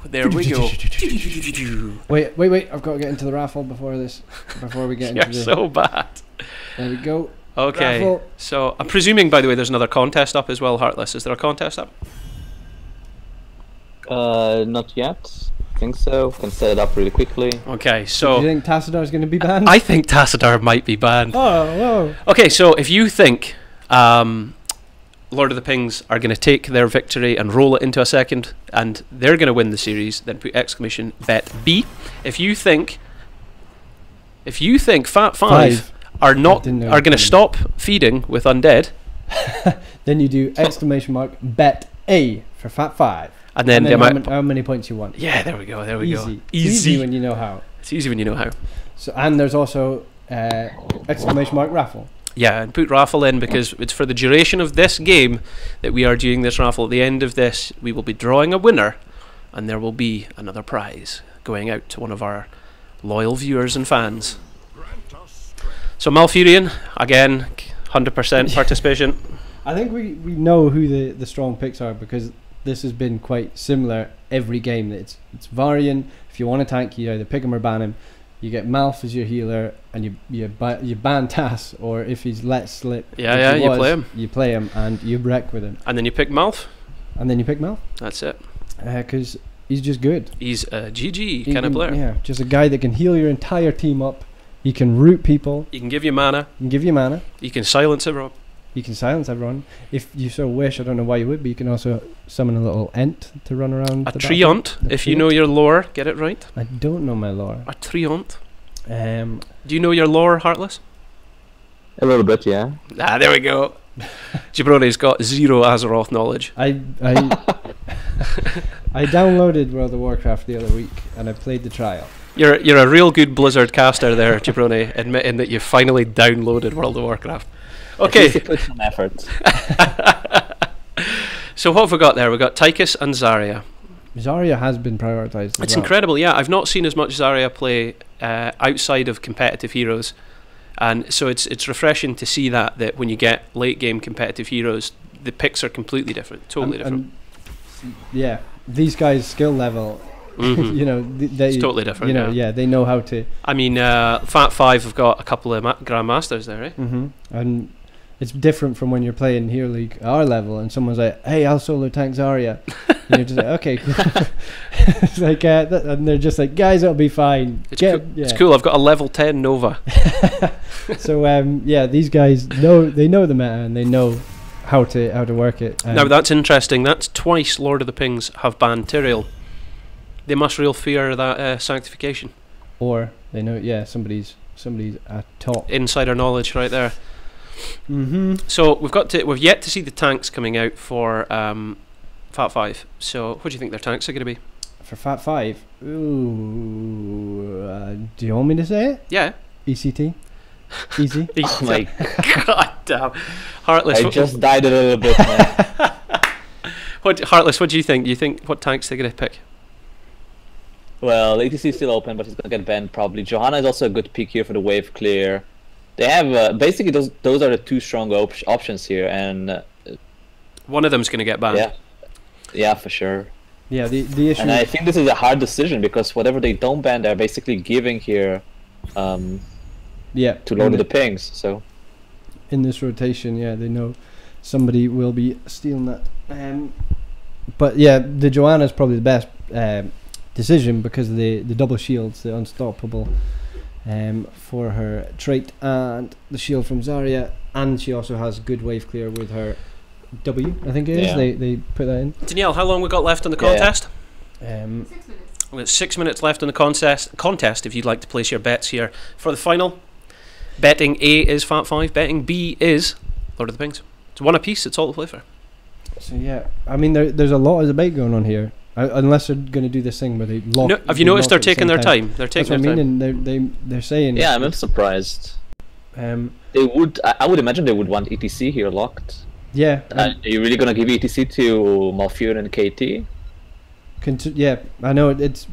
There we go. Wait! I've got to get into the raffle before we get into You're so bad. There we go. Okay. Raffle. So I'm presuming, by the way, there's another contest up as well, Heartless. Is there a contest up? Not yet. I think so. Can set it up really quickly. Okay, Do so you think Tassadar's going to be banned? I think Tassadar might be banned. Oh, whoa. Okay, so if you think Lord of the Pings are going to take their victory and roll it into a second, and they're going to win the series, then put exclamation bet B. If you think Fat Five are going to stop feeding with undead, then you do exclamation mark bet A for Fat Five. and then the amount. How many points you want? Yeah, there we go. There we go. It's easy when you know how. It's easy when you know how. So, and there's also exclamation mark raffle. Yeah, and put raffle in because it's for the duration of this game that we are doing this raffle. At the end of this, we will be drawing a winner, and there will be another prize going out to one of our loyal viewers and fans. So Malfurion, again, 100% participation. I think we know who the strong picks are because this has been quite similar every game. It's Varian. If you want a tank, you either pick him or ban him. You get Malf as your healer, and you ban Tass, or if he's let slip, You play him. You play him, and you wreck with him. And then you pick Malf. And then you pick Malf. That's it. Because he's just good. He's a GG kind of player. Yeah, just a guy that can heal your entire team up. He can root people. He can give you mana. He can give you mana. He can silence everyone. You can silence everyone. If you so wish, I don't know why you would, but you can also summon a little Ent to run around. A Treant, if you know your lore, get it right. I don't know my lore. A Treant. Do you know your lore, Heartless? A little bit, yeah. Ah, there we go. Jabroni's got zero Azeroth knowledge. I downloaded World of Warcraft the other week and I played the trial. You're a real good Blizzard caster there, Jabroni, admitting that you finally downloaded World of Warcraft. Okay. You put some effort. So what have we got there? We've got Tychus and Zarya. Zarya has been prioritised. It's incredible, yeah. I've not seen as much Zarya play outside of competitive heroes, and so it's refreshing to see that when you get late game competitive heroes, the picks are completely different, totally different. Yeah, these guys' skill level, Mm-hmm. you know, it's totally different. You know, yeah, they know how to. I mean, Fat Five have got a couple of Grandmasters there, right? Mm-hmm. And it's different from when you're playing Hero League our level and someone's like, "Hey, I'll solo tank Zarya." And you're just like, "Okay." It's like, and they're just like, "Guys, it'll be fine." It's cool. I've got a level 10 Nova. So yeah, these guys know the meta and they know how to work it. Now that's interesting. That's twice Lord of the Pings have banned Tyrael. They must real fear that sanctification. Or they know, yeah, somebody's at top. Insider knowledge right there. Mm-hmm. So we've yet to see the tanks coming out for Fat Five. So what do you think their tanks are going to be? For Fat Five, ooh, do you want me to say it? Yeah. ECT. Easy. Oh my God damn. Heartless. I just died a little bit, man. Heartless, what do you think? Do you think what tanks they're going to pick? Well, ETC is still open, but he's gonna get banned probably. Johanna is also a good pick here for the wave clear. They have basically those are the two strong options here, and one of them's gonna get banned. Yeah, for sure. Yeah, the issue. And I think this is a hard decision because whatever they don't ban, they're basically giving here. To Lord of the Pings. So in this rotation, yeah, they know somebody will be stealing that. But yeah, the Johanna's probably the best decision because of the double shields, the unstoppable for her trait, and the shield from Zarya, and she also has good wave clear with her W, I think it is. They put that in. Danielle, how long we got left on the contest? 6 minutes. We've got 6 minutes left on the contest if you'd like to place your bets here for the final. Betting A is Fat Five, betting B is Lord of the Pings. It's one apiece, it's all to play for. So yeah, I mean there's a lot of debate going on here. Unless they're going to do this thing where they lock. No, have you noticed they're taking their time? They're taking their time. That's what I mean, and they're saying. Yeah, I'm surprised. They would. I would imagine they would want ETC here locked. Yeah. Are you really gonna give ETC to Malfurion and KT? Yeah, I know it's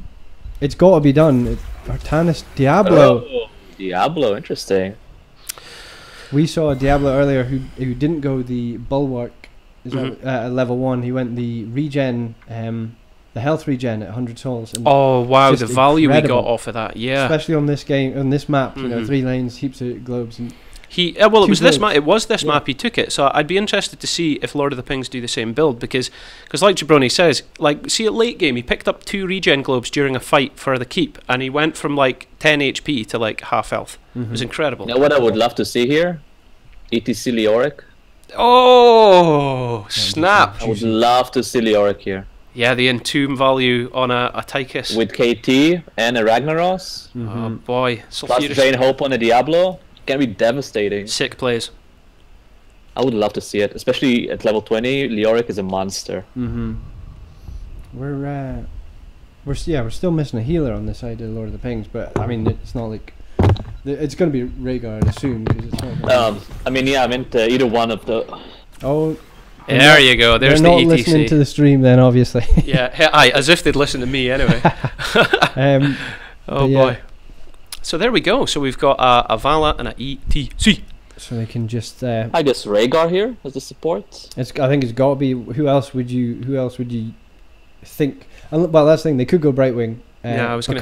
got to be done. Artanis Diablo. Oh, Diablo, interesting. We saw a Diablo earlier who didn't go the bulwark. Is that level 1? He went the regen the health regen at 100 souls. And Oh wow, Just the value we got incredible. off of that. Yeah. especially on this game, on this map, you know, Mhm. 3 lanes, heaps of globes, and He well, it Two was this globes. map. It was this Yeah. map he took it. So I'd be interested to see if Lord of the Pings do the same build because like Jabroni says, like see at late game he picked up 2 regen globes during a fight for the keep, and he went from like 10 HP to like half health. It was incredible. You know what I would love to see here? ETC Leoric. Oh snap! I would love to see Leoric here. Yeah, the entomb value on a Tychus. With KT and a Ragnaros, Oh boy, plus Sulfuris. Drain Hope on a Diablo, can be devastating. Sick plays. I would love to see it, especially at level 20. Leoric is a monster. we're still missing a healer on this side of Lord of the Pings, but I mean it's not like it's going to be Rhaegar, I'd assume, because it's not gonna I mean, yeah, I meant either one of the. oh, There you go. There's they're the not listening to ETC. the stream then, obviously. Yeah, aye, as if they'd listen to me anyway. um, Oh But yeah. boy. So there we go. So we've got a Vala and a ETC. so they can just I guess Rhaegar here as the support. I think it's got to be. Who else would you think? Well, that's the thing. They could go Brightwing. Yeah, I was gonna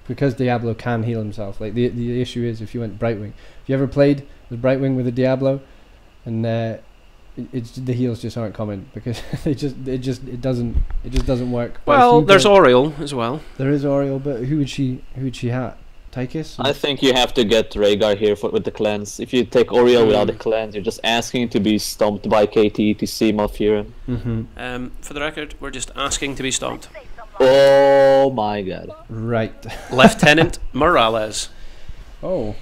because Diablo can heal himself. Like the issue is if you went Brightwing. If you ever played with Brightwing with a Diablo, and it's the heals just aren't coming because it just doesn't work. But if Well, you there's go- Oriel as well. there is Oriel, but who would she have? Tychus? I think you have to get Rhaegar here with the cleanse. If you take Oriel without the cleanse, you're just asking to be stomped by KT, ETC, Malfurion. For the record, we're just asking to be stomped. Oh my god. Right. Lieutenant Morales. Oh.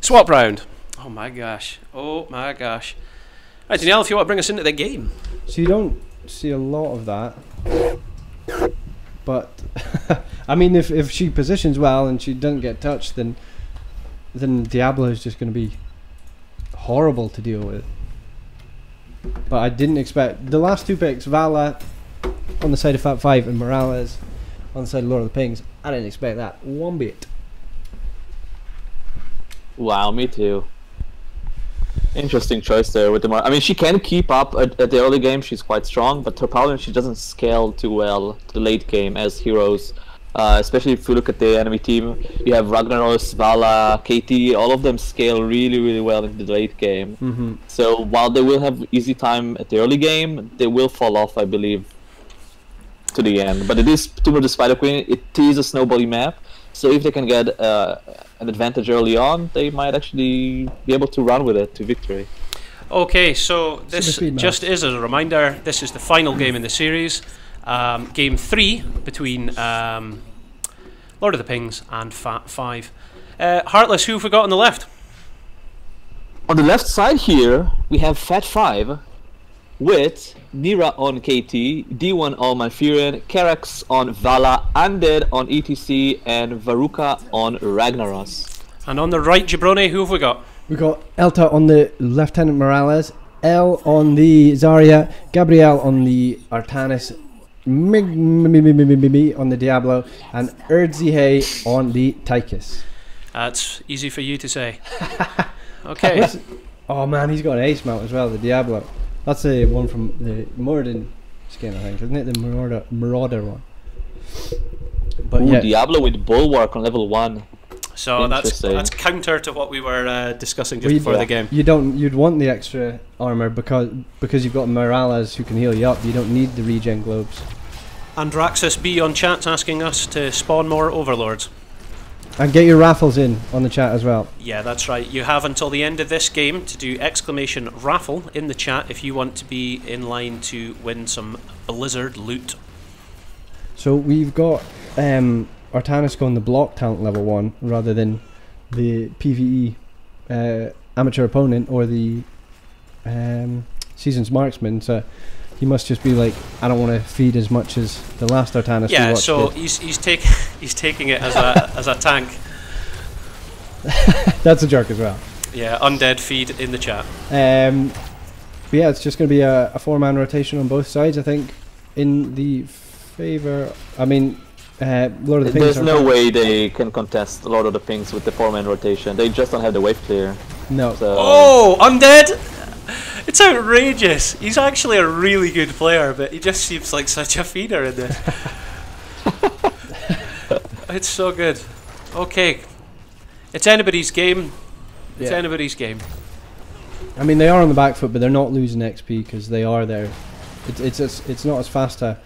Swap round. Oh my gosh. Oh my gosh. Right, Danielle, if you want to bring us into the game. So you don't see a lot of that, but I mean, if she positions well and she doesn't get touched, then Diablo is just going to be horrible to deal with. But I didn't expect the last 2 picks, Vala on the side of Fat 5 and Morales on the side of Lord of the Pings. I didn't expect that one bit. Wow, me too. Interesting choice there with the. I mean, she can keep up at the early game. She's quite strong, but her problem is she doesn't scale too well to the late game as heroes. Especially if you look at the enemy team, you have Ragnaros, Vala, KT. All of them scale really, really well into the late game. So while they will have easy time at the early game, they will fall off, I believe, to the end. But it is Tomb of the Spider Queen. It is a snowballing map. So if they can get an advantage early on, they might actually be able to run with it to victory. Okay, so this speed match. just is as a reminder, this is the final game in the series. Game 3 between Lord of the Pings and Fat 5. Heartless, who have we got on the left? On the left side here, we have Fat 5 with Nira on KT, D1 on Malfurion, Karax on Vala, Undead on ETC, and Varuka on Ragnaros. And on the right, Jabroni, who have we got? We got Elta on the Lieutenant Morales, L on the Zarya, Gabrielle on the Artanis, Mig on the Diablo, and Erdzihe on the Tychus. That's easy for you to say. Okay. Oh man, he's got an ace mount as well, the Diablo. That's the one from the Moradin skin, I think, isn't it? The Marauder one. But Ooh, yeah, Diablo with Bulwark on level 1. So that's Interesting. counter to what we were discussing just Well, before the game. you'd want the extra armor because you've got Morales who can heal you up. You don't need the regen globes. Andraxis B on chat's asking us to spawn more overlords. And get your raffles in on the chat as well. Yeah, that's right. You have until the end of this game to do exclamation raffle in the chat if you want to be in line to win some Blizzard loot. So we've got Artanis going the block talent level 1 rather than the PvE amateur opponent or the season's marksman. So he must just be like, I don't want to feed as much as the last Artanis. we Yeah, watched so did. he's taking it as a tank. That's a jerk as well. Yeah, undead feed in the chat. But yeah, it's just going to be a 4-man rotation on both sides, I think, in the favour. I mean, Lord of the Pings. There's no way they can contest Lord of the Pings with the 4-man rotation. They just don't have the wave clear. No. So Oh, undead! It's outrageous. He's actually a really good player, but he just seems like such a feeder in this. It's so good. Okay. It's anybody's game. It's anybody's game. I mean, they are on the back foot, but they're not losing XP because they are there. It's not as fast a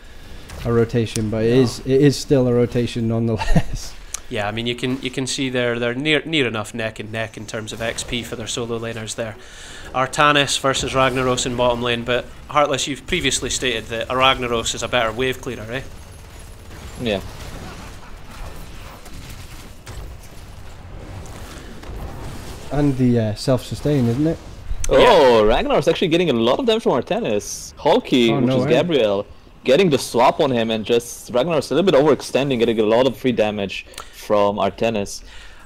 rotation, but it is still a rotation nonetheless. Yeah, I mean you can see they're near enough neck and neck in terms of XP for their solo laners there. Artanis versus Ragnaros in bottom lane, but Heartless, you've previously stated that Ragnaros is a better wave cleaner, eh? Yeah. And the self-sustain, isn't it? Oh, Ragnar's actually getting a lot of damage from Artanis. Hulky, which is Gabriel, getting the swap on him, and just Ragnar's a little bit overextending, getting a lot of free damage from Artanis.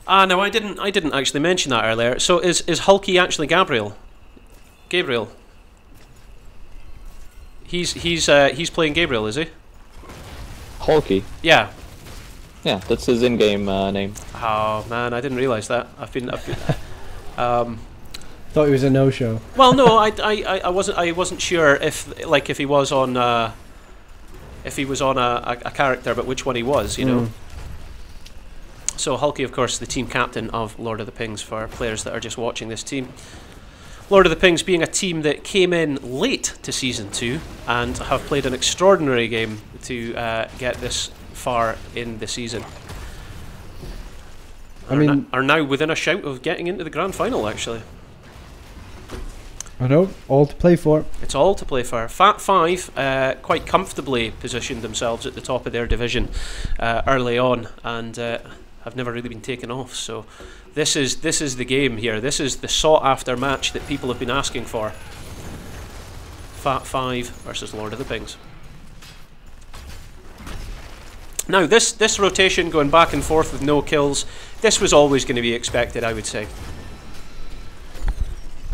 No, I didn't actually mention that earlier. So is Hulky actually Gabriel? Gabriel. He's playing Gabriel, is he? Hulky. Yeah. Yeah, that's his in-game name. Oh man, I didn't realise that. I've been Thought he was a no-show. Well, no, I wasn't sure if he was on a character, but which one he was, you know. So Hulky, of course, the team captain of Lord of the Pings for players that are just watching this team. Lord of the Pings being a team that came in late to Season 2 and have played an extraordinary game to get this far in the season. Are now within a shout of getting into the grand final, actually. I know, all to play for. It's all to play for. Fat Five quite comfortably positioned themselves at the top of their division early on, and have never really been taken off. So this is the game here. This is the sought-after match that people have been asking for. Fat Five versus Lord of the Pings. Now this rotation going back and forth with no kills, this was always going to be expected, I would say.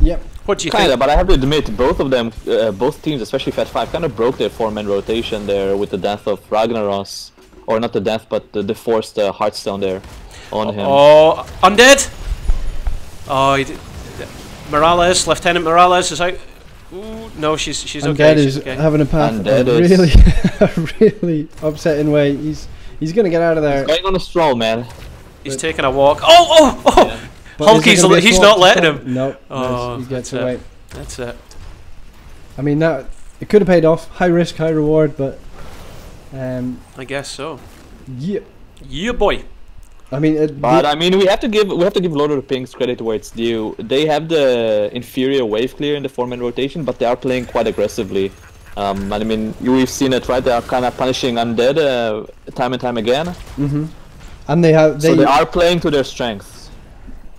Yep. What do you think? think? But I have to admit, both of them, both teams, especially Fat Five, kind of broke their 4-man rotation there with the death of Ragnaros. Or not the death, but the forced Hearthstone there on him. Oh, Undead! Oh, Morales, Lieutenant Morales is out. Ooh, no, she's okay. Undead is having a path really upsetting way. He's gonna get out of there. He's going on a stroll, man. He's taking a walk. Oh! Yeah. Hulky's he's not letting him. Nope. Oh, he gets away. That's it. I mean, it could have paid off. High risk, high reward, but I guess so. Yeah. Yeah, boy. I mean, we have to give Lord of the Pings credit where it's due. They have the inferior wave clear in the 4-man rotation, but they are playing quite aggressively. And I mean, we've seen it, right? They are kind of punishing Undead time and time again. And they are playing to their strengths.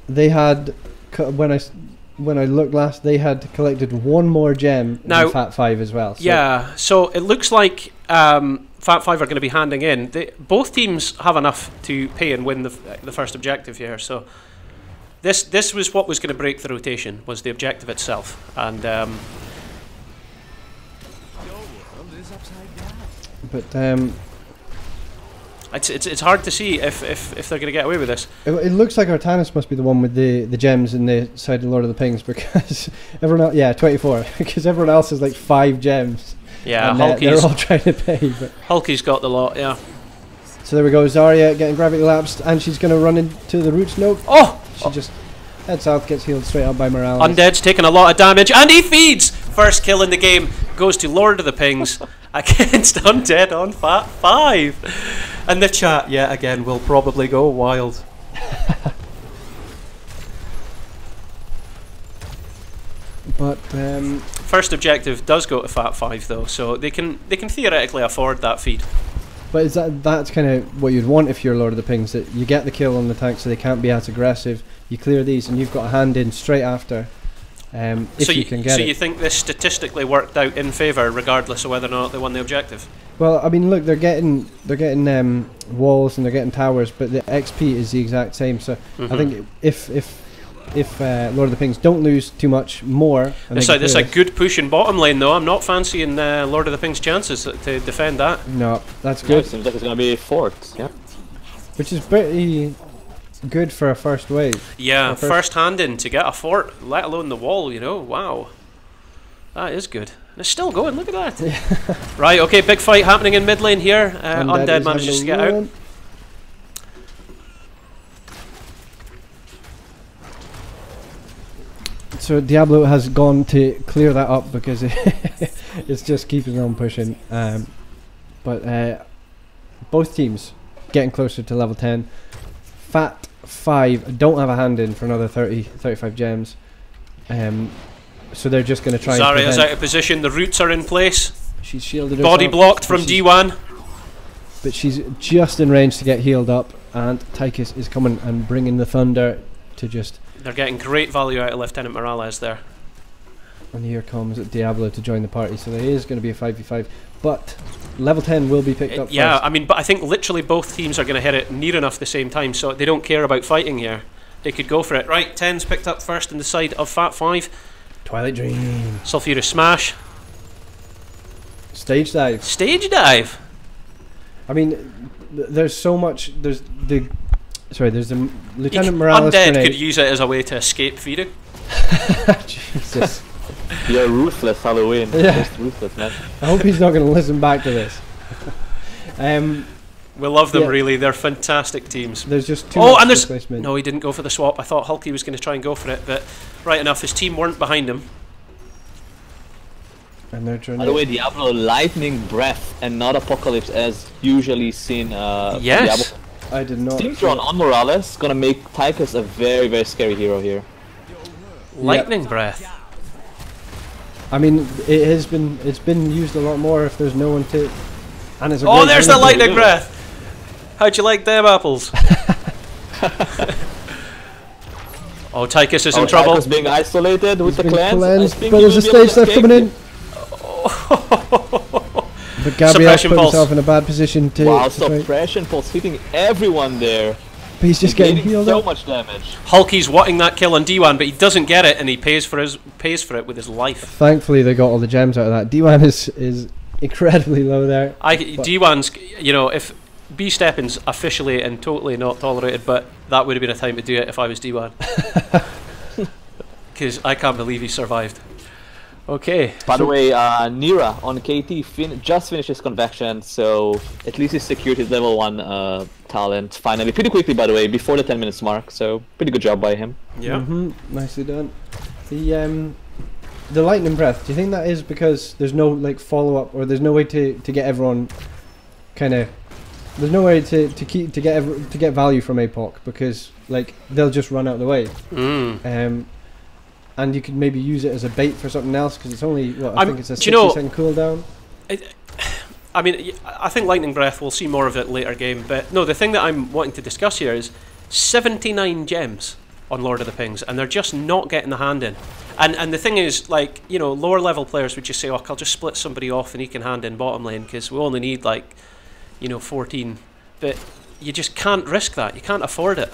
They had when I looked last, they had collected one more gem than Fat Five as well. So. Yeah, so it looks like Fat Five are going to be handing in. Both teams have enough to pay and win the first objective here. So this was what was going to break the rotation, was the objective itself. And but it's hard to see if they're going to get away with this. It looks like Artanis must be the one with the gems in the side of Lord of the Pings, because everyone else, 24, because everyone else has like 5 gems. Yeah, and they're all trying to pay. But Hulky's got the lot, yeah. So there we go, Zarya getting gravity lapsed, and she's going to run into the roots. Nope. Oh! She just heads south, gets healed straight up by Morales. Undead's taking a lot of damage, and he feeds! First kill in the game goes to Lord of the Pings against Undead on Fat Five. And the chat, yet again, will probably go wild. But first objective does go to Fat Five though, so they can theoretically afford that feed. But that's kind of what you'd want if you're Lord of the Pings, that you get the kill on the tank so they can't be as aggressive. You clear these and you've got a hand in straight after. If you can get it. So you think this statistically worked out in favour, regardless of whether or not they won the objective? Well, I mean, look, they're getting walls and they're getting towers, but the XP is the exact same. So I think if Lord of the Pings don't lose too much more, it's a good push in bottom lane though. I'm not fancying Lord of the Pings' chances to defend that. No, that's good. It seems like it's going to be fort, yeah. Which is pretty good for a first wave. Yeah, first hand in to get a fort, let alone the wall, you know, wow. That is good. And it's still going, look at that. Right, okay, big fight happening in mid lane here. Undead is manages to get having a out. run. So Diablo has gone to clear that up because it's just keeping on pushing. But both teams getting closer to level 10. Fat 5 don't have a hand in for another 35 gems. So they're just going to try Zarya's and out of position, the roots are in place. she's shielded Body herself, blocked but from she's- D1. But she's just in range to get healed up, and Tychus is coming and bringing the thunder to just... They're getting great value out of Lieutenant Morales there. And here comes Diablo to join the party, so there is going to be a 5v5, but level 10 will be picked up Yeah, first. I mean, but I think literally both teams are going to hit it near enough the same time, so they don't care about fighting here. They could go for it. Right, 10's picked up first in the side of Fat 5. Twilight Dream. Sulfurous Smash. Stage dive. Stage Dive. I mean, there's so much. There's the Lieutenant You Morales Undead grenade. could use it as a way to escape feeding. Jesus. You're ruthless, Halloween. Yeah. Just ruthless, man. I hope he's not going to listen back to this. We love them, Yeah. really. They're fantastic teams. There's just too Oh, much and there's... displacement. No, he didn't go for the swap. I thought Hulky was going to try and go for it, but right enough, his team weren't behind him. And they're trying By the way, Diablo Lightning Breath and not Apocalypse as usually seen. Yes. Diablo. I did not. Team drawn on Morales gonna make Tychus a very, very scary hero here. Lightning Breath. I mean, it's been used a lot more if there's no one to. And it's a Oh, great there's the thing. Lightning Breath. How'd you like them apples? Oh, Tychus is in trouble. Tychus being isolated with He's the been clans. cleansed, I think but he there's a will be able stage to left escape coming in. it. But Gabriel Suppression put pulse. himself in a bad position to. Wow, to try- suppression pulse hitting everyone there. but he's just getting Negating healed so up. much damage. Hulky's wanting that kill on D1, but he doesn't get it, and he pays for it with his life. Thankfully, they got all the gems out of that. D1 is incredibly low there. But- D1's, you know, if B stepping's officially and totally not tolerated, but that would have been a time to do it if I was D1. Because I can't believe he survived. Okay. By the way, Nira on KT just finished his convection, so at least he secured his level 1 talent finally. Pretty quickly, by the way, before the 10 minutes mark, so pretty good job by him. Yeah. Nicely done. The lightning breath. Do you think that is because there's no like follow up, or there's no way to get everyone kind of? There's no way to get value from APOC because like they'll just run out of the way. And you could maybe use it as a bait for something else because it's only I think it's a 60-second cooldown. I mean, I think Lightning Breath, we'll see more of it later game, but no, the thing that I'm wanting to discuss here is 79 gems on Lord of the Pings, and they're just not getting the hand in. And the thing is, like, you know, lower level players would just say, oh, I'll just split somebody off and he can hand in bottom lane because we only need, like, you know, 14. But you just can't risk that. You can't afford it.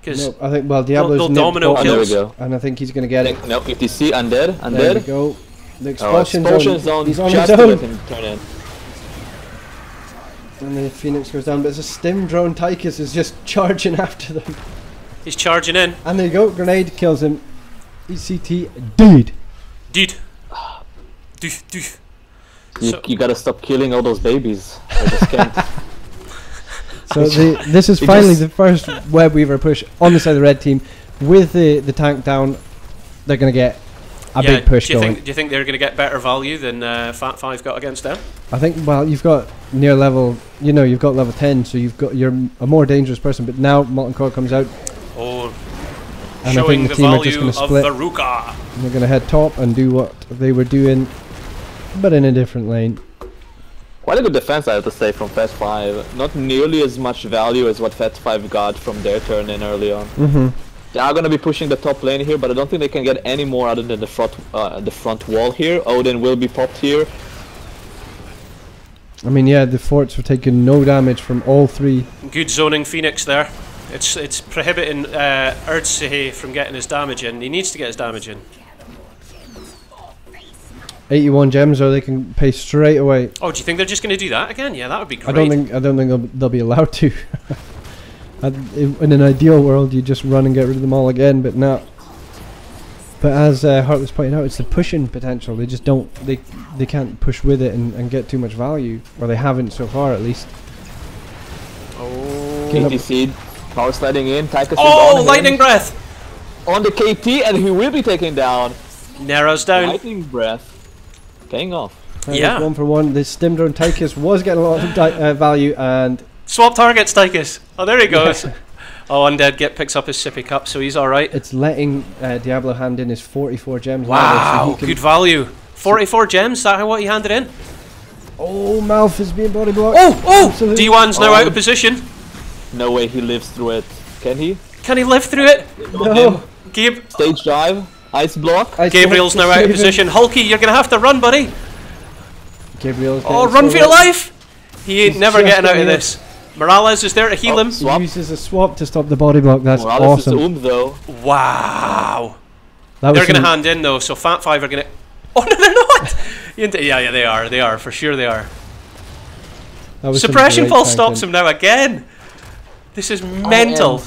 Because No, I think Diablo's they'll nipped domino bottom, Oh, there we kills. go. and I think he's going to get it. No, ETC, undead, There we undead. go. The Oh, expulsion zone. He's on just his to let own. him turn in. And the Phoenix goes down, but it's a stim drone. Tychus is just charging after them. He's charging in. And there you go, grenade kills him. ECT dead. Dude. Dude. So- You gotta stop killing all those babies. I just can't. So this is It finally just- the first Web Weaver push on the side of the red team. With the tank down, they're going to get a big push do you going. Think, do you think they're going to get better value than Fat 5 got against them? I think, you've got near level, you've got level 10, so you're a more dangerous person. But now Molten Core comes out, Oh, and I showing think the the team are just value going of to split. the Ruka. And they're going to head top and do what they were doing, but in a different lane. Quite a good defense, I have to say, from Fat 5. Not nearly as much value as what Fat 5 got from their turn in early on. They are going to be pushing the top lane here, but I don't think they can get any more other than the front wall here. Odin will be popped here. I mean, yeah, the forts were taking no damage from all three. Good zoning Phoenix there. It's prohibiting Erdsehe from getting his damage in. He needs to get his damage in. 81 gems, or they can pay straight away. Oh, do you think they're just going to do that again? Yeah, that would be great. I don't think they'll be allowed to. In an ideal world, you just run and get rid of them all again, but no. But as Hart was pointing out, it's the pushing potential. They just don't. They can't push with it and get too much value, or they haven't so far at least. Oh. Get up. KT Seed, power sliding in. Tychus is Oh, on lightning him. breath. On the KT, and he will be taken down. Nero's down. Lightning breath. Paying off. Yeah. 1 for 1. The Stim Drone Tychus was getting a lot of value, and Swap targets, Tychus. Oh, there he goes. Oh, Undead picks up his sippy cup, so he's alright. it's letting Diablo hand in his 44 gems. now, Wow, so he can- good value. 44 gems, is that what he handed in? Oh, Malf is being body blocked. Oh! Absolutely. D1's now Oh. out of position. No way he lives through it. Can he? Can he live through it? No. Gabe, Stage dive. Ice block. Gabriel's now out of position. Hulky, you're gonna have to run, buddy. Gabriel's Oh, getting run so for your lucky. life! He ain't He's never just getting out of getting this. Morales is there to heal Oh, him. He Swap. uses a swap to stop the body block. That's Morales awesome. is though. Wow. That was They're gonna some- hand in though, so Fat Five are gonna. Oh no, they're not. Yeah, they are. They are for sure. They are. that was some Suppression great pulse tank stops in. him now again. This is I am mental.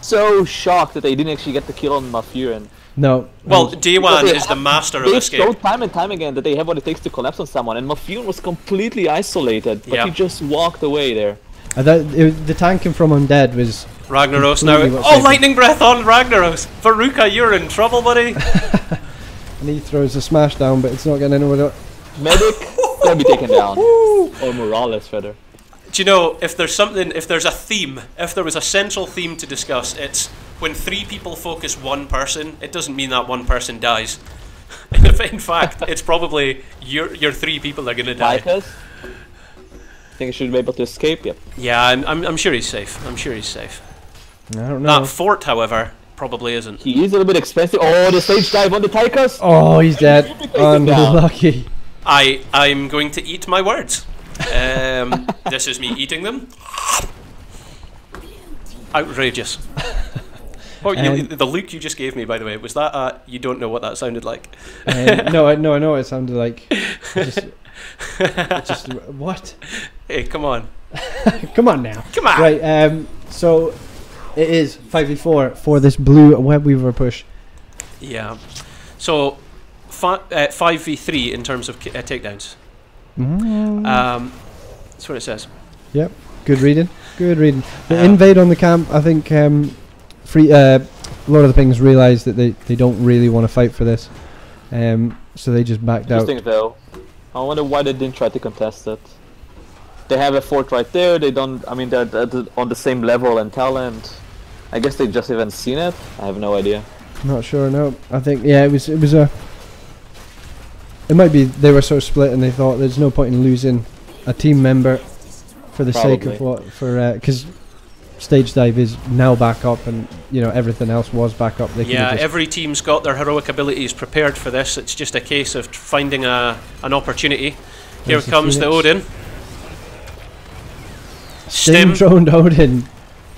so shocked that they didn't actually get the kill on Mafurin. No. Well, Because D1 they is the have- master of They've escape. showed time and time again that they have what it takes to collapse on someone, and Mafurin was completely isolated, but Yeah. he just walked away there. The tanking from Undead was. Ragnaros now. Completely what Oh, saved him. lightning breath on Ragnaros. Veruca, you're in trouble, buddy. And he throws a smash down, but it's not getting anywhere. Medic gonna be taken down, or Morales rather. Do you know, if there's a theme, if there was a central theme to discuss, it's when 3 people focus one person, it doesn't mean that one person dies. In fact, it's probably your 3 people are gonna die. Tychus, think he should be able to escape. Yep. Yeah, I'm sure he's safe. I'm sure he's safe. I don't know. That fort, however, probably isn't. He is a little bit expensive. Oh, the stage dive on the Tychus. Oh, he's dead. down. Unlucky. I'm going to eat my words. This is me eating them. Outrageous. The look you just gave me, by the way, was that you don't know what that sounded like? No, I know what it sounded like. Just what? Hey, come on. Come on now. Come on. Right. So it is 5v4 for this blue web weaver push. Yeah. So 5v3 in terms of takedowns. That's what it says. Yep. Good reading. Good reading. The Um, invade on the camp. I think a lot of the things realised that they don't really want to fight for this, so they just backed out. Interesting though. I wonder why they didn't try to contest it. They have a fort right there. They don't. I mean, they're on the same level and talent. I guess they just haven't seen it. I have no idea. Not sure. No, I think it was a. It might be they were so split and they thought there's no point in losing a team member for the sake of Probably. because stage dive is now back up and everything else was back up. They Yeah, could've just- every team's got their heroic abilities prepared for this. It's just a case of finding an opportunity. Here There's the comes the Phoenix. Odin. Stim Stim. droned Odin.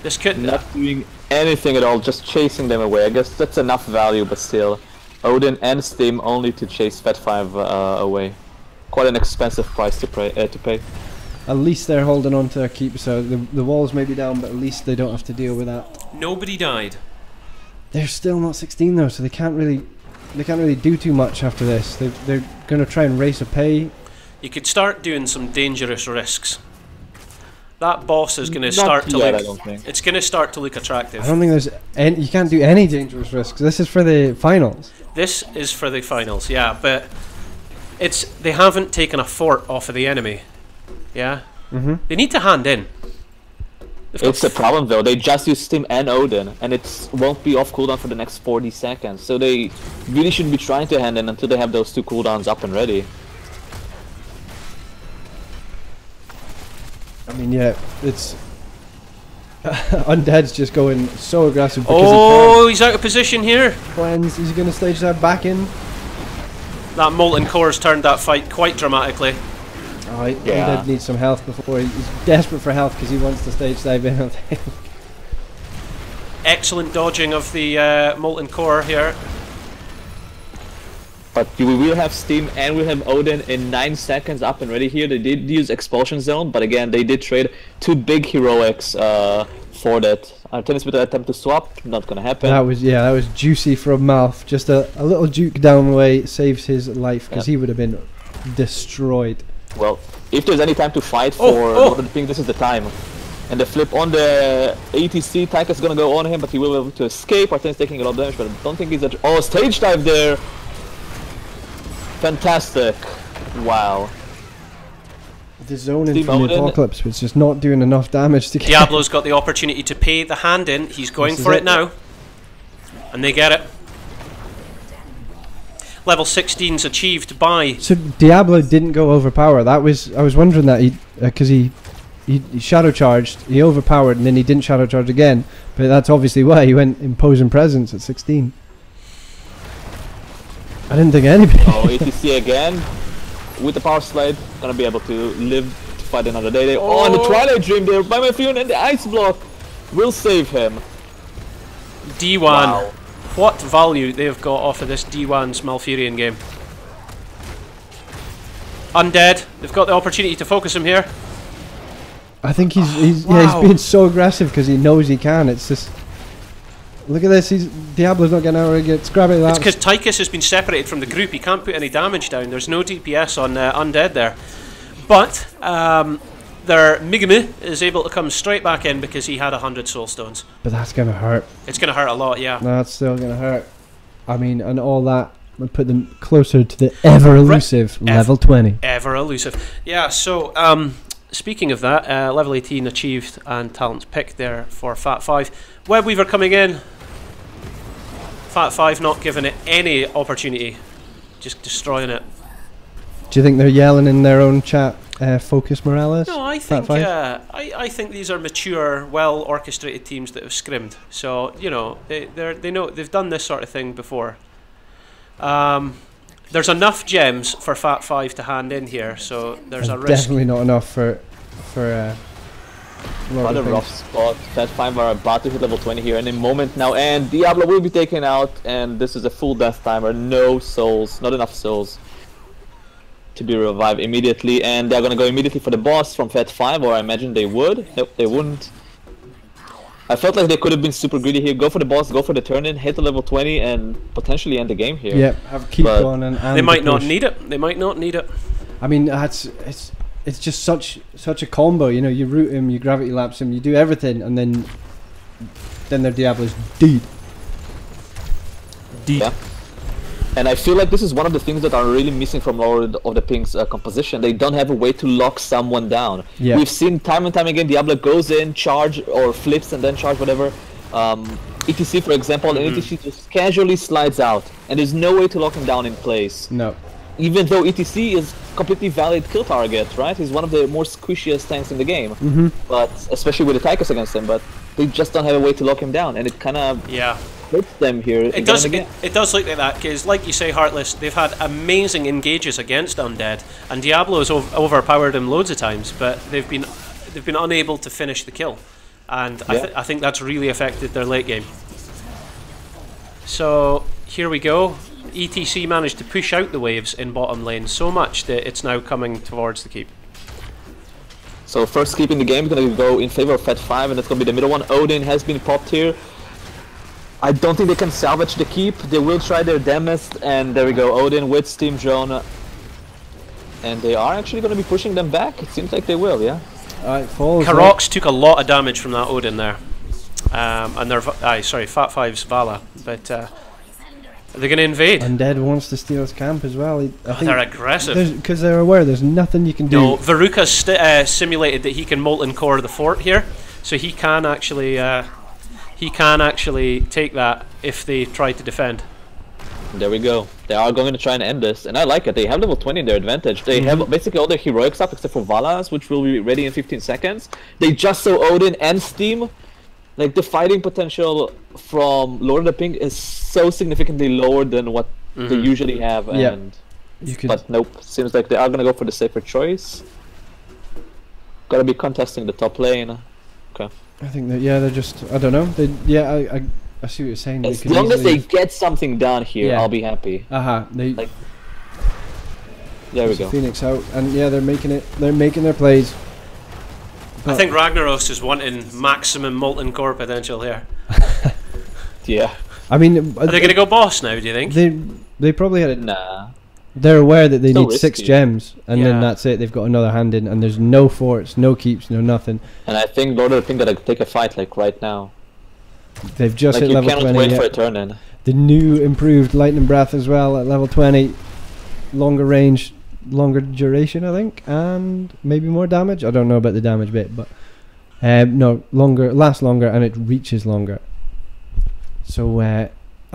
This could. Not doing anything at all, just chasing them away. I guess that's enough value, but still. Odin and Stim only to chase Fat 5 away. Quite an expensive price to pay. At least they're holding on to their keep, so the walls may be down, but at least they don't have to deal with that. Nobody died. They're still not 16 though, so they can't really do too much after this. They're going to try and race a pay. You could start doing some dangerous risks. That boss is going to Not start to yet, look. I don't think. It's going to start to look attractive. I don't think there's any. You can't do any dangerous risks. This is for the finals. This is for the finals, yeah, but they haven't taken a fort off of the enemy. Yeah? They need to hand in. They've got It's a problem though. They just use Stim and Odin, and it won't be off cooldown for the next 40 seconds. So they really shouldn't be trying to hand in until they have those 2 cooldowns up and ready. I mean, yeah, it's Undead's just going so aggressive because Oh, he's out of position here. he plans. He's going to stage that back in. That molten core's turned that fight quite dramatically. Oh, Yeah. Undead needs some health before he's desperate for health because he wants to stage dive in. I think. Excellent dodging of the molten core here. But we will have Steam and we'll have Odin in 9 seconds up and ready here. They did use Expulsion Zone, but again, they did trade 2 big heroics for that. Artemis with an attempt to swap, not gonna happen. That was juicy from Malf. Just a little juke down the way saves his life because he would have been destroyed. Well, if there's any time to fight for Lord of the Pink, this is the time. And the flip on the ATC, Tyka's gonna go on him, but he will be able to escape. Artemis taking a lot of damage, but I don't think he's a... Oh, stage dive there! Fantastic. Wow. The zoning Steve from the Odin. Apocalypse was just not doing enough damage to get... Diablo's got the opportunity to pay the hand in. He's going This for is it now. And they get it. Level 16's achieved by... So Diablo didn't go overpower. That was... I was wondering that because he shadow charged, he overpowered, and then he didn't shadow charge again. But that's obviously why he went imposing presence at 16. I didn't think anybody... Oh, ATC again. With the power slide, gonna be able to live to fight another day. Oh, and the Twilight Dream there by Malfurion, and the Ice Block will save him. D1. Wow. What value they've got off of this D1's Malfurion game. Undead. They've got the opportunity to focus him here. I think he's Wow. being so aggressive because he knows he can. It's just... Look at this, Diablo's not getting out of it. Grab it It's that. because Tychus has been separated from the group. He can't put any damage down. There's no DPS on Undead there. But their Migami is able to come straight back in because he had 100 soul stones. But that's going to hurt. It's going to hurt a lot, yeah. That's still going to hurt. I mean, and all that would put them closer to the ever-elusive level 20. Ever elusive. Yeah, so speaking of that, level 18 achieved and talent picked there for Fat 5. Webweaver coming in. Fat 5 not giving it any opportunity. Just destroying it. Do you think they're yelling in their own chat, Focus Morales? No, I Fat think Five? I think these are mature, well orchestrated teams that have scrimmed. So you know they know they've done this sort of thing before. There's enough gems for Fat 5 to hand in here, so there's a risk. Definitely not enough for What a rough spot. Fat 5 are about to hit level 20 here in a moment now, and Diablo will be taken out, and this is a full death timer. No souls, not enough souls to be revived immediately, and they're gonna go immediately for the boss from Fat 5, or I imagine they would. Nope, they wouldn't. I felt like they could have been super greedy here. Go for the boss, go for the turn-in, hit the level 20, and potentially end the game here. Yep, keep But going and They might not push. need it. They might not need it. I mean, it's just such a combo. You know, you root him, you gravity lapse him, you do everything, and then their Diablo's dead. Yeah. And I feel like this is one of the things that are really missing from Lord of the Pink's composition. They don't have a way to lock someone down. Yeah. We've seen time and time again, Diablo goes in, charge, or flips and then charge, whatever. ETC, for example, and ETC just casually slides out. And there's no way to lock him down in place. No. Even though ETC is completely valid kill target, right? He's one of the more squishiest tanks in the game. But especially with the Tychus against him, but they just don't have a way to lock him down. And it kind of hurts them here. It does look like that because, like you say, Heartless, they've had amazing engages against Undead, and Diablo's overpowered him loads of times, but they've been unable to finish the kill, and I think that's really affected their late game. So here we go. ETC managed to push out the waves in bottom lane so much that it's now coming towards the keep. So first keep in the game is going to go in favor of Fat 5, and that's going to be the middle one. Odin has been popped here. I don't think they can salvage the keep. They will try their damnedest, and there we go. Odin with Steam Drone. And they are actually going to be pushing them back. It seems like they will, yeah. Alright, falls. Karox took a lot of damage from that Odin there. And they're... sorry, Fat 5's Vala. But they're going to invade. Undead wants to steal his camp as well. I think They're aggressive. because they're aware there's nothing you can do. No, Veruca's simulated that he can Molten Core the fort here. So he can actually take that if they try to defend. There we go. They are going to try and end this, and I like it. They have level 20 in their advantage. They have basically all their heroic stuff except for Vala's, which will be ready in 15 seconds. They just saw Odin and Steam. Like, the fighting potential from Lord of the Pink is so significantly lower than what they usually have. And but nope, seems like they are going to go for the safer choice. Gotta be contesting the top lane. Okay. I think that they're just, I don't know. I see what you're saying. As long as they get something done here, I'll be happy. There we go. Phoenix out, and they're making it. They're making their plays. I think Ragnaros is wanting maximum molten core potential here. Yeah. I mean, Are they going to go boss now, do you think? they probably had it. Nah. They're aware that they Still need 6 risky. gems, and then Yeah. that's it. They've got another hand in, and there's no forts, no keeps, no nothing. And I think Lord of the Pink gotta take a fight like right now. They've just Like hit you level cannot 20. wait Yeah. for a turn in. The new improved lightning breath as well at level 20. Longer range, longer duration, I think, and maybe more damage. I don't know about the damage bit, but no, lasts longer, and it reaches longer. So at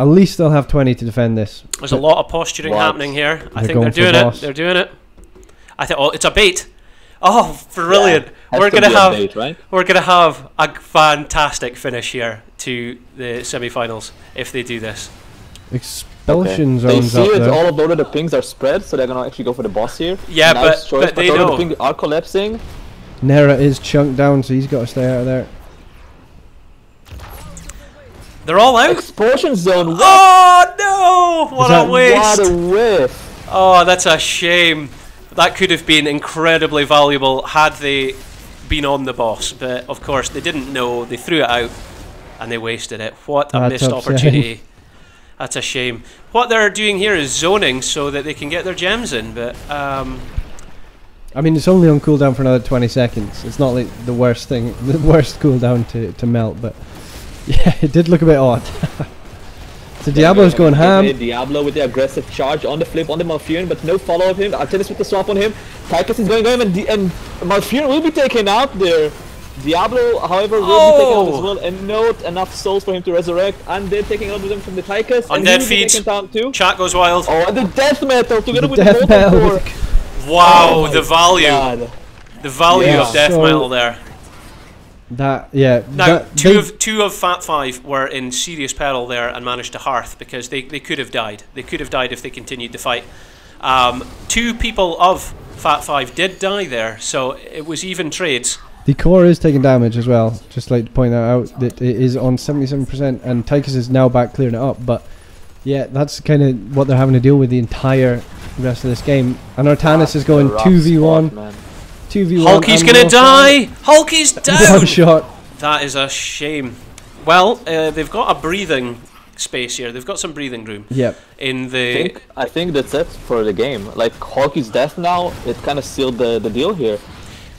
least they'll have 20 to defend this. There's a lot of posturing What? happening here. I They're think going they're for doing it. boss. They're doing it. I think. Oh, it's a bait. Oh, brilliant! Has We're to gonna be a have bait, right? we're gonna have a fantastic finish here to the semi-finals if they do this. Expulsion They zones see up it, there. all of Lord of the Pings are spread, so they're gonna actually go for the boss here. Yeah, Nice but choice, they Lord know. of the Pink are collapsing. Nera is chunked down, so he's got to stay out of there. They're all out. Expulsion zone. Oh no! What that- a waste! What a whiff. Oh, that's a shame. That could have been incredibly valuable had they been on the boss, but of course they didn't know. They threw it out and they wasted it. What a That's missed upsetting. opportunity. That's a shame. What they're doing here is zoning so that they can get their gems in, but I mean, it's only on cooldown for another 20 seconds. It's not like the worst thing, the worst cooldown to melt, but yeah, it did look a bit odd. So Diablo's going ham. Diablo with the aggressive charge on the flip on the Malfurion, but no follow of him. Artemis with the swap on him. Tychus is going and Malfurion will be taken out there. Diablo, however, will be taken out as well, and not enough souls for him to resurrect. And they're taking out of them from the Tychus. And he Undead will be feeds. taken down too. chat goes wild. Oh, and the death metal together with Death the metal. Molten Core. Wow, Oh my the value. God. The value Yeah, of death so- metal there. That, yeah. Now, that, two of Fat Five were in serious peril there and managed to hearth because they could have died. They could have died if they continued to fight. 2 people of Fat Five did die there, so it was even trades. the core is taking damage as well. Just like to point that out that it is on 77%, and Tychus is now back clearing it up. But yeah, that's kind of what they're having to deal with the entire rest of this game. And Artanis is going 2v1. 2v1. Hulky's gonna die! Hulky's One down! shot. That is a shame. Well, they've got a breathing space here. They've got some breathing room Yep. in the. I think that's it for the game. Like Hulky's death now, it kind of sealed the deal here.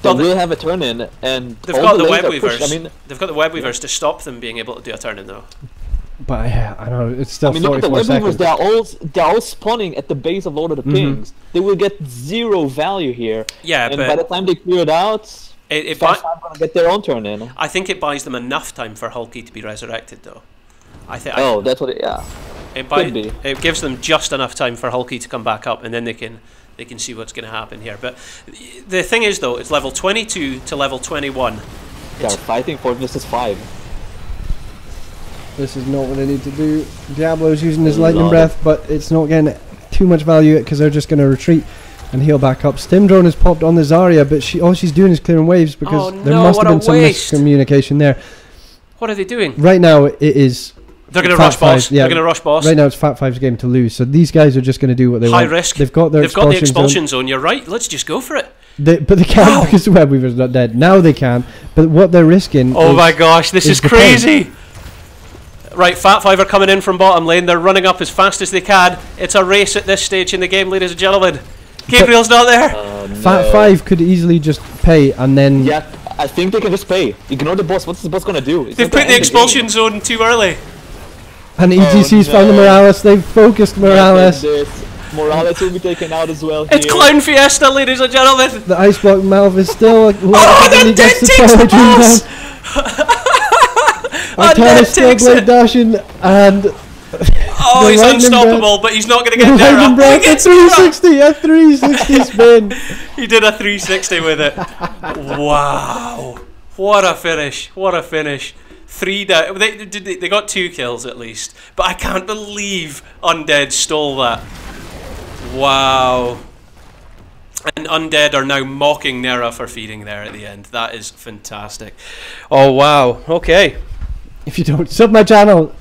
They Well, will have a turn in, and They've all got the lanes web are pushed. weavers. I mean, They've got the web weavers to stop them being able to do a turn in though. But yeah, I know it's still look at the 44 web weavers. seconds. They're all spawning at the base of Lord of the Pings. They will get 0 value here, Yeah, and by the but time they clear it out, it Fast Five gonna get their own turn in. I think it buys them enough time for Hulky to be resurrected though. I think. Oh, that's what it. Yeah. could be. It gives them just enough time for Hulky to come back up, and then they can see what's going to happen here. But the thing is, though, it's level 22 to level 21. They are fighting for versus 5. This is not what they need to do. Diablo's using his lightning Love breath, but it's not getting too much value because they're just going to retreat and heal back up. Stim drone has popped on the Zarya, but all she's doing is clearing waves because Oh there no, must what have a been some waste. miscommunication there. What are they doing? Right now, it is. They're going to Fat rush boss. Five, yeah. They're going to rush boss. Right now, it's Fat Five's game to lose. So these guys are just going to do what they High want. risk. They've got their They've got the expulsion expulsion zone. You're right. Let's just go for it. but they can't Wow. because the web weaver's not dead. Now they can, but what they're risking. Oh is my gosh, this is is the crazy. Right, Fat Five are coming in from bottom lane. They're running up as fast as they can. It's a race at this stage in the game, ladies and gentlemen. Gabriel's not there. Fat Five could easily just pay and then. Yeah, I think they can just pay. Ignore the boss. What's the boss gonna do? It's They've not gonna put the end expulsion zone too early. And ETC's found the no. Morales. They've focused Morales. Morales will be taken out as well here. It's Clown Fiesta, ladies and gentlemen. The Ice Block Malv is still. Undead takes the boss! Undead still takes blade it. dashing and. Oh, The he's lightning unstoppable, but he's not going to get Lightning there. breath, a 360, a 360 spin. He did a 360 with it. Wow. What a finish. What a finish. 3 down. They got 2 kills at least. But I can't believe Undead stole that. Wow. And Undead are now mocking Nera for feeding there at the end. That is fantastic. Oh, wow. Okay. If you don't sub my channel.